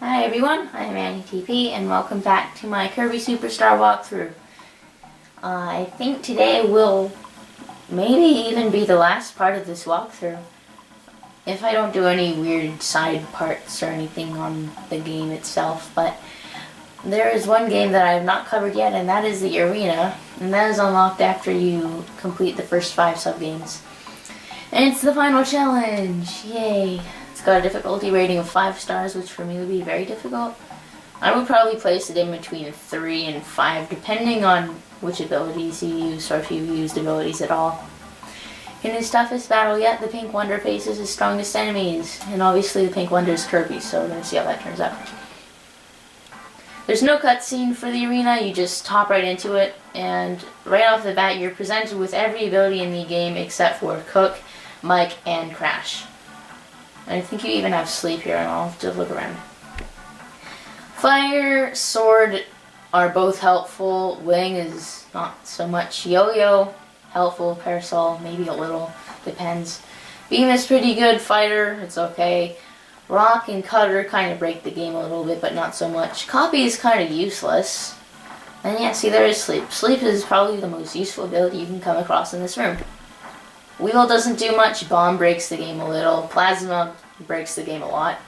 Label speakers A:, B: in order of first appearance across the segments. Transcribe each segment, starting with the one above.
A: Hi everyone, I'm AnnieTP and welcome back to my Kirby Superstar walkthrough. I think today will maybe even be the last part of this walkthrough. If I don't do any weird side parts or anything on the game itself, but there is one game that I have not covered yet, and that is the arena, and that is unlocked after you complete the first 5 sub-games. And it's the final challenge! Yay! It's got a difficulty rating of 5 stars, which for me would be very difficult. I would probably place it in between 3 and 5, depending on which abilities you use, or if you used abilities at all. In his toughest battle yet, the Pink Wonder faces his strongest enemies, and obviously the Pink Wonder is Kirby, so we're going to see how that turns out. There's no cutscene for the arena, you just hop right into it, and right off the bat you're presented with every ability in the game except for Cook, Mike, and Crash. And I think you even have Sleep here, and I'll have to look around. Fire, Sword are both helpful, Wing is not so much. Yo-Yo, helpful, Parasol, maybe a little, depends. Beam is pretty good, Fighter, it's okay. Rock and Cutter kind of break the game a little bit, but not so much. Copy is kind of useless. And yeah, see, there is Sleep. Sleep is probably the most useful ability you can come across in this room. Wheel doesn't do much. Bomb breaks the game a little. Plasma breaks the game a lot.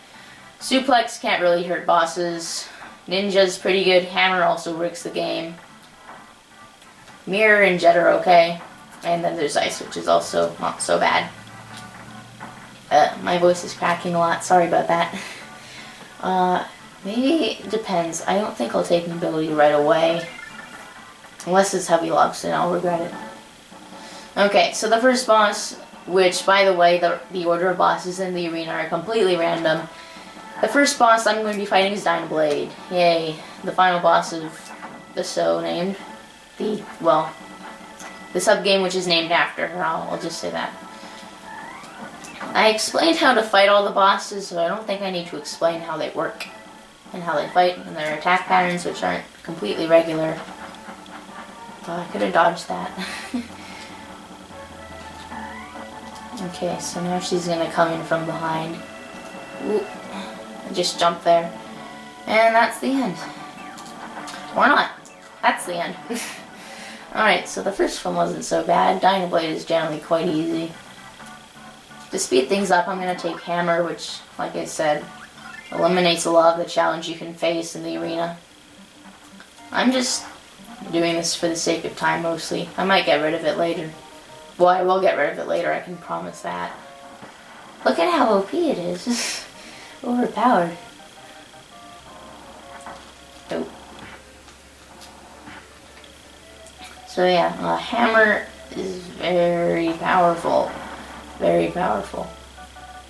A: Suplex can't really hurt bosses. Ninja's pretty good. Hammer also breaks the game. Mirror and Jet are okay. And then there's Ice, which is also not so bad. My voice is cracking a lot. Sorry about that. Maybe it depends. I don't think I'll take an ability right away. Unless it's Heavy Lobs, then I'll regret it. Okay, so the first boss, which, by the way, the order of bosses in the arena are completely random. The first boss I'm going to be fighting is Dynablade. Yay. The final boss of the so-named. The sub-game which is named after her. I'll just say that. I explained how to fight all the bosses, so I don't think I need to explain how they work. And how they fight, and their attack patterns, which aren't completely regular. Oh, I could have dodged that. Okay, so now she's gonna come in from behind. Ooh, I just jumped there. And that's the end. Or not. That's the end. Alright, so the first one wasn't so bad. Dynablade is generally quite easy. To speed things up, I'm gonna take Hammer, which, like I said, eliminates a lot of the challenge you can face in the arena. I'm just doing this for the sake of time mostly. I might get rid of it later. Well, I will get rid of it later, I can promise that. Look at how OP it is. Just overpowered. Oh. So yeah, Hammer is very powerful. Very powerful.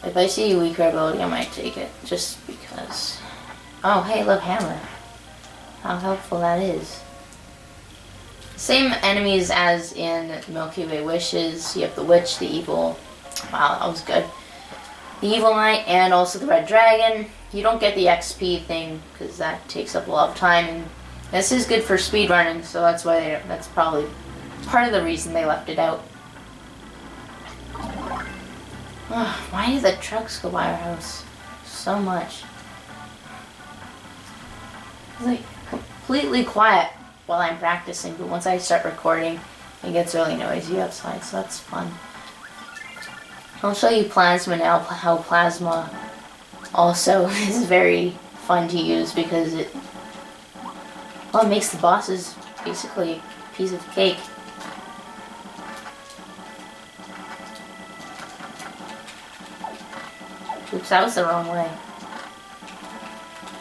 A: If I see a weaker ability, I might take it. Just because. Oh, hey, look, Hammer. How helpful that is. Same enemies as in Milky Way Wishes. You have the Witch, the Evil. Wow, that was good. The Evil Knight, and also the Red Dragon. You don't get the XP thing, because that takes up a lot of time. And this is good for speedrunning, so that's why that's probably part of the reason they left it out. Ugh, why do the trucks go by our house so much? It's like completely quiet while I'm practicing, but once I start recording, it gets really noisy outside, so that's fun. I'll show you Plasma now, how Plasma also is very fun to use because it makes the bosses basically a piece of cake. Oops, that was the wrong way.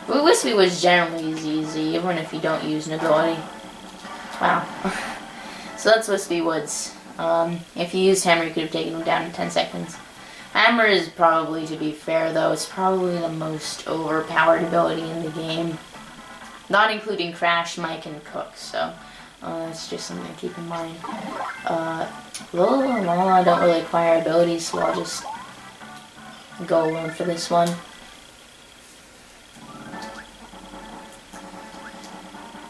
A: Wispy was generally easy, even if you don't use an ability. Wow. So that's Wispy Woods. If you used Hammer, you could have taken him down in 10 seconds. Hammer is probably, to be fair though, it's probably the most overpowered ability in the game. Not including Crash, Mike, and Cook, so it's just something to keep in mind. I don't really acquire abilities, so I'll just go alone for this one.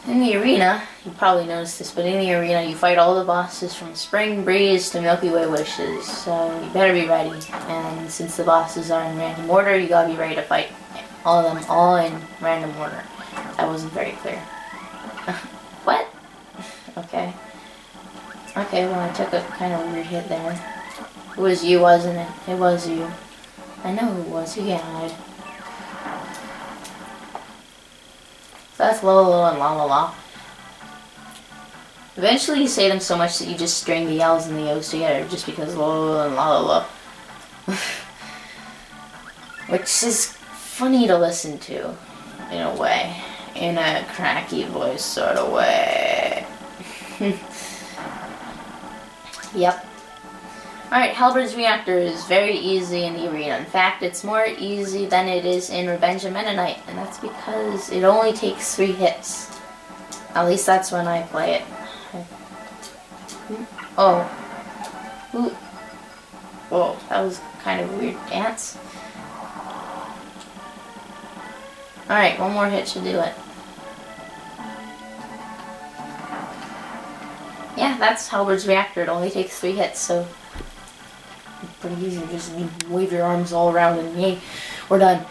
A: In the arena, you probably noticed this, but in the arena you fight all the bosses from Spring Breeze to Milky Way Wishes, so you better be ready. And since the bosses are in random order, you gotta be ready to fight all of them, all in random order. That wasn't very clear. What? Okay. Okay, well I took a kind of weird hit there. It was you, wasn't it? It was you. I know it was. You lied. So that's Lolo and La La La. Eventually you say them so much that you just string the L's and the O's together just because Lolo and La La La. Which is funny to listen to, in a way. In a cracky voice sort of way. Yep. Alright, Halberd's Reactor is very easy in the arena. In fact, it's more easy than it is in Revenge of Mennonite, and that's because it only takes 3 hits. At least that's when I play it. Oh. Ooh. Whoa, that was kind of a weird dance. Alright, one more hit should do it. Yeah, that's Halberd's Reactor. It only takes 3 hits, so pretty easy. Just wave your arms all around and yay, we're done.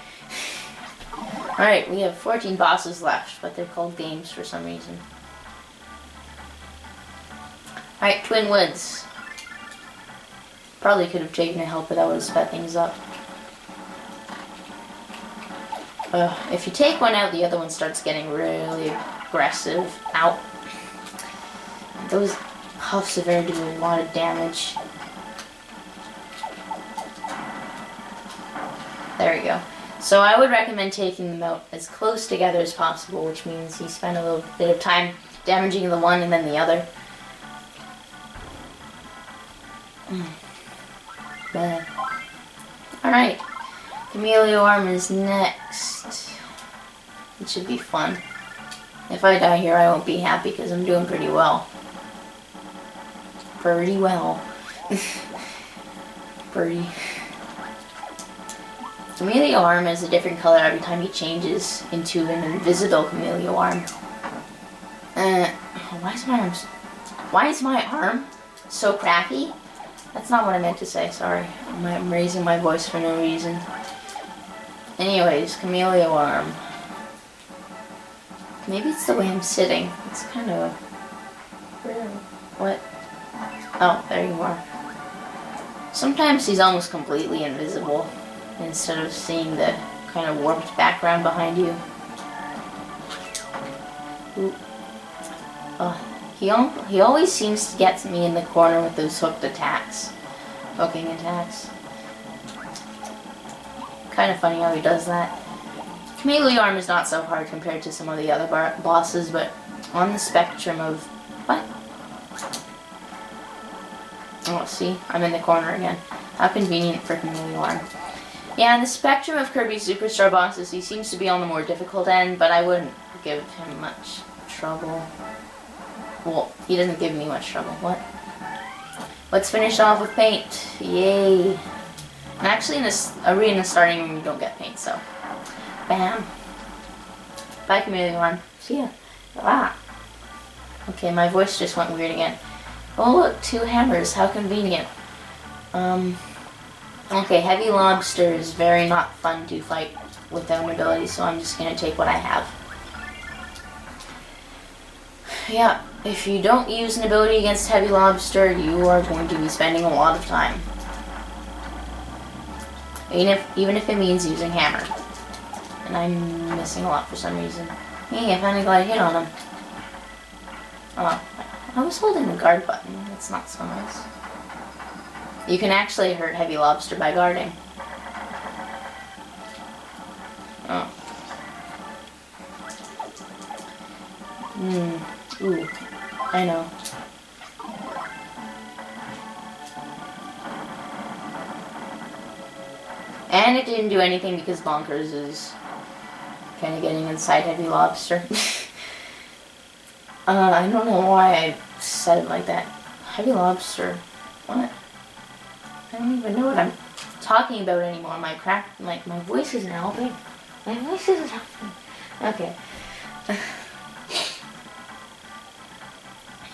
A: Alright, we have 14 bosses left, but they're called games for some reason. Alright, Twin Woods. Probably could have taken a help, but that would have sped things up. If you take one out, the other one starts getting really aggressive. Ow. Those puffs of air do a lot of damage. There we go. So I would recommend taking them out as close together as possible, which means you spend a little bit of time damaging the one and then the other. Alright. Camellia Arm is next. It should be fun. If I die here, I won't be happy because I'm doing pretty well. Pretty well. Pretty. Camellia Arm is a different color every time he changes into an invisible Camellia Arm. Why is my arm so cracky? That's not what I meant to say, sorry. I'm raising my voice for no reason. Anyways, Camellia Arm. Maybe it's the way I'm sitting. It's kind of... What? Oh, there you are. Sometimes he's almost completely invisible instead of seeing the kind of warped background behind you. Ooh. He always seems to get me in the corner with those hooked attacks. Hooking attacks. Kind of funny how he does that. Camellia Arm is not so hard compared to some of the other bosses, but on the spectrum of... What? Oh, see? I'm in the corner again. How convenient for Camellia Arm. Yeah, in the spectrum of Kirby Superstar bosses, he seems to be on the more difficult end, but I wouldn't give him much trouble. Well, he doesn't give me much trouble. What? Let's finish off with paint. Yay. And actually in this arena starting room, you don't get paint, so... Bam. Bye, Camellia Arm. See ya. Ah. Okay, my voice just went weird again. Oh look, 2 hammers. How convenient. Okay, Heavy Lobster is very not fun to fight without an ability, so I'm just gonna take what I have. Yeah, if you don't use an ability against Heavy Lobster, you are going to be spending a lot of time. Even if it means using hammer. And I'm missing a lot for some reason. Hey, I finally got a hit on him. Oh, I was holding the guard button. That's not so nice. You can actually hurt Heavy Lobster by guarding. Oh. Ooh. I know. And it didn't do anything because Bonkers is kind of getting inside Heavy Lobster. I don't know why I said it like that. Heavy Lobster. What? I don't even know what I'm talking about anymore. My voice isn't helping. My voice isn't helping. Okay.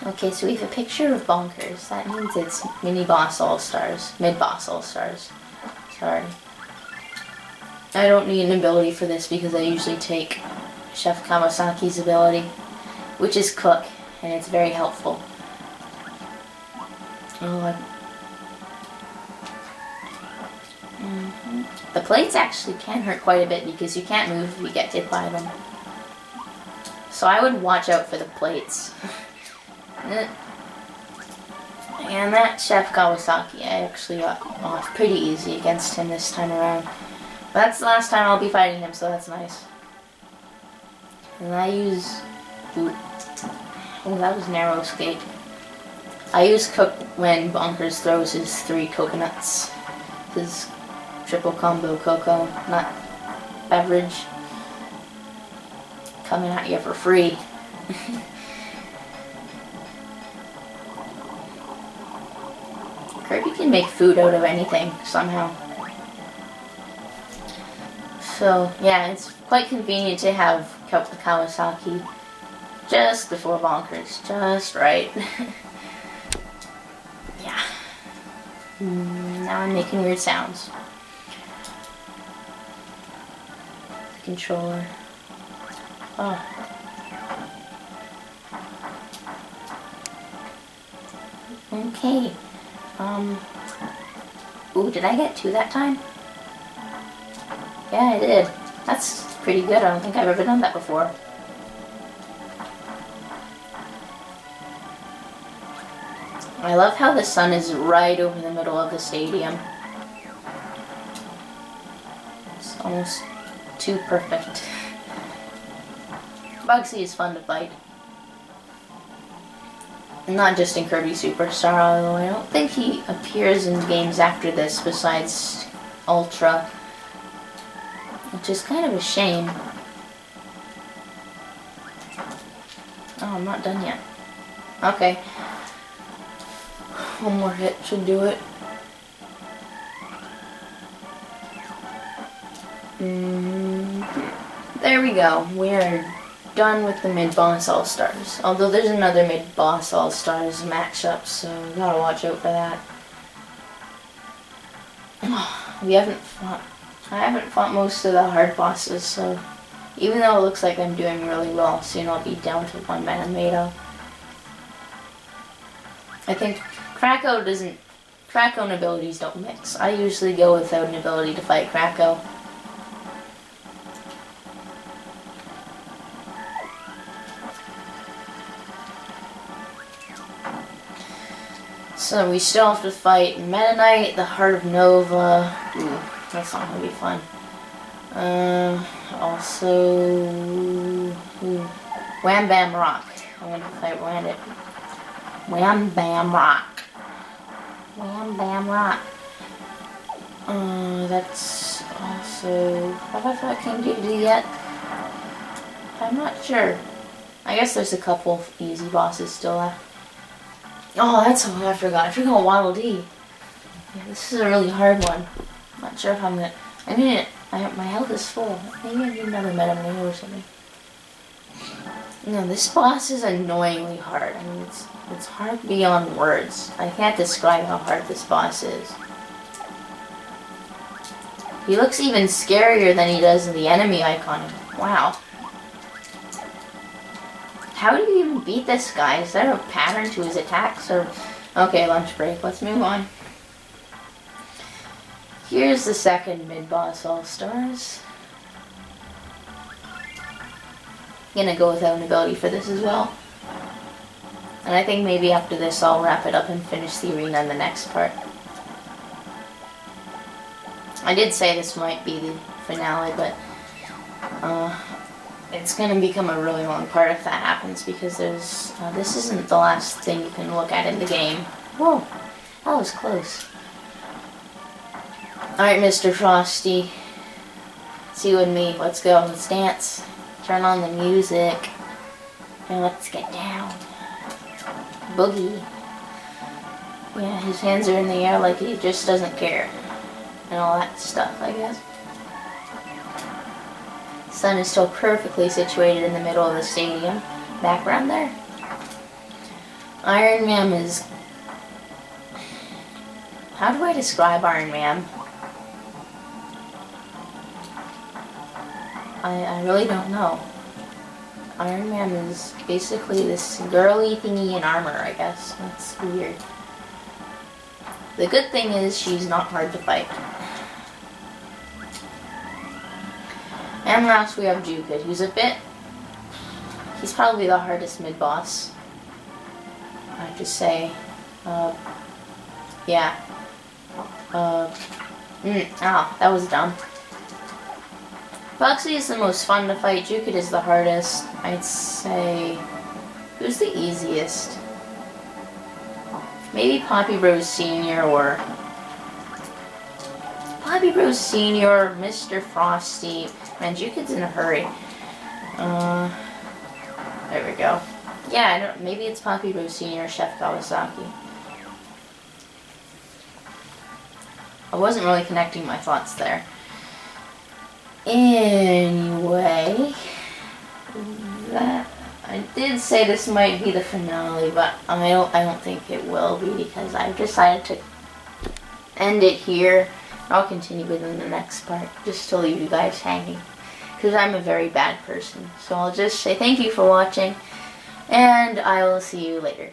A: Okay, so we have a picture of Bonkers. That means it's Mini-Boss All-Stars. Mid-Boss All-Stars. Sorry. I don't need an ability for this because I usually take Chef Kawasaki's ability, which is Cook, and it's very helpful. The plates actually can hurt quite a bit because you can't move if you get hit by them. So I would watch out for the plates. And that Chef Kawasaki, I actually got off pretty easy against him this time around. But that's the last time I'll be fighting him, so that's nice. And I use... Oh, that was narrow escape. I use Cook when Bonkers throws his 3 coconuts. His triple combo cocoa, not beverage. Coming at you for free. Kirby can make food out of anything, somehow. So, yeah, it's quite convenient to have Kawasaki just before Bonkers. Just right. Yeah. Now I'm making weird sounds. The controller. Oh. Okay. Ooh, did I get 2 that time? Yeah, I did. That's pretty good. I don't think I've ever done that before. I love how the sun is right over the middle of the stadium. It's almost too perfect. Bugsy is fun to fight. Not just in Kirby Superstar, although I don't think he appears in games after this besides Ultra. Which is kind of a shame. Oh, I'm not done yet. Okay. One more hit should do it. There we go. We're done with the mid-boss all-stars. Although there's another mid-boss all-stars matchup, so we gotta watch out for that. I haven't fought most of the hard bosses, so even though it looks like I'm doing really well, soon I'll be down to 1-man Mado. I think Krakow and abilities don't mix. I usually go without an ability to fight Krakow. So we still have to fight Meta Knight, the Heart of Nova. Ooh, that's not gonna be fun. Also, Wham Bam Rock. I'm gonna fight Wham Bam Rock. Wham Bam Rock. That's also... Have I fought King Dedede yet? I'm not sure. I guess there's a couple easy bosses still left. Oh, that's what I forgot. I forgot Waddle Dee. Yeah, this is a really hard one. I'm not sure if I'm gonna... I need it. My health is full. Maybe I need another Meta Mano or something. No, this boss is annoyingly hard. I mean, it's hard beyond words. I can't describe how hard this boss is. He looks even scarier than he does in the enemy icon. Wow. How do you even beat this guy? Is there a pattern to his attacks? Or... Okay, lunch break. Let's move on. Here's the second mid-boss all-stars. Gonna go without an ability for this as well. And I think maybe after this I'll wrap it up and finish the arena in the next part. I did say this might be the finale, but it's gonna become a really long part if that happens, because there's this isn't the last thing you can look at in the game. Whoa, that was close. Alright, Mr. Frosty. It's you and me. Let's go. Let's dance. Turn on the music. And let's get down. Boogie. Yeah, his hands are in the air like he just doesn't care. And all that stuff, I guess. The sun is still perfectly situated in the middle of the stadium. Background there. Iron Man is... How do I describe Iron Man? I really don't know. Iron Man is basically this girly thingy in armor, I guess. That's weird. The good thing is she's not hard to fight. And last we have Jukid, who's he's probably the hardest mid-boss. I have to say. Yeah. That was dumb. Foxy is the most fun to fight. Jukid is the hardest. I'd say... Who's the easiest? Maybe Poppy Bros Sr. or... Poppy Bros Sr. Mr. Frosty. Man, Jukid's in a hurry. There we go. Yeah, maybe it's Poppy Bros Sr. or Chef Kawasaki. I wasn't really connecting my thoughts there. Anyway, I did say this might be the finale, but I don't think it will be because I've decided to end it here. I'll continue within the next part just to leave you guys hanging because I'm a very bad person. So I'll just say thank you for watching and I will see you later.